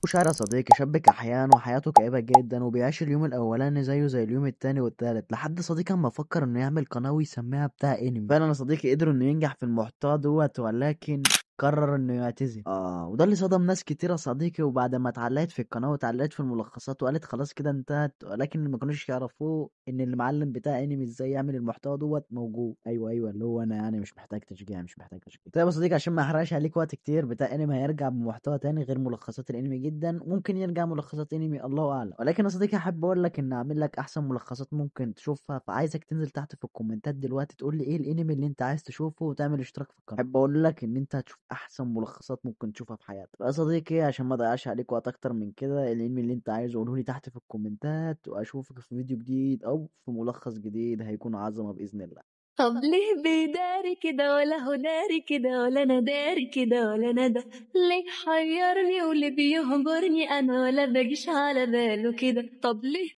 شعر يا صديقي شاب كحيان وحياته كئيبة جدا وبيعيش اليوم الأولاني زيه زي اليوم التاني والتالت لحد صديقي أما فكر إنه يعمل قناة ويسميها بتاع انمي. فعلا يا صديقي قدر إنه ينجح في المحتوى دوت ولكن قرر إنه يعتزل. وده اللي صدم ناس كتير يا صديقي، وبعد ما اتعلقت في القناة واتعلقت في الملخصات وقالت خلاص كده انتهت، ولكن اللي ما كانوش يعرفوه إن المعلم بتاع انمي ازاي يعمل المحتوى دوت موجود. أيوه اللي هو أنا، يعني مش محتاج تشجيع مش محتاج تشجيع. طيب يا صديقي عشان ما احرقش عليك وقت كتير، بتاع انمي هيرجع بمحتوى تاني غير ملخصات الانمي جدا، ممكن يرجع ملخصات انمي الله اعلم. ولكن يا صديقي احب اقول لك ان اعمل لك احسن ملخصات ممكن تشوفها، فعايزك تنزل تحت في الكومنتات دلوقتي تقول لي ايه الانمي اللي انت عايز تشوفه وتعمل اشتراك في القناه. احب اقول لك ان انت هتشوف احسن ملخصات ممكن تشوفها في حياتك. يا صديقي عشان ما اضيعش عليك وقت اكتر من كده، الانمي اللي انت عايزه قوله لي تحت في الكومنتات، واشوفك في فيديو جديد او في ملخص جديد هيكون عظمه باذن الله. طب ليه بيداري كده ولا هو داري كده ولا انا داري كده ولا انا ده؟ ليه حيرني وليه بيهجرني انا ولا باجيش على باله كده؟ طب ليه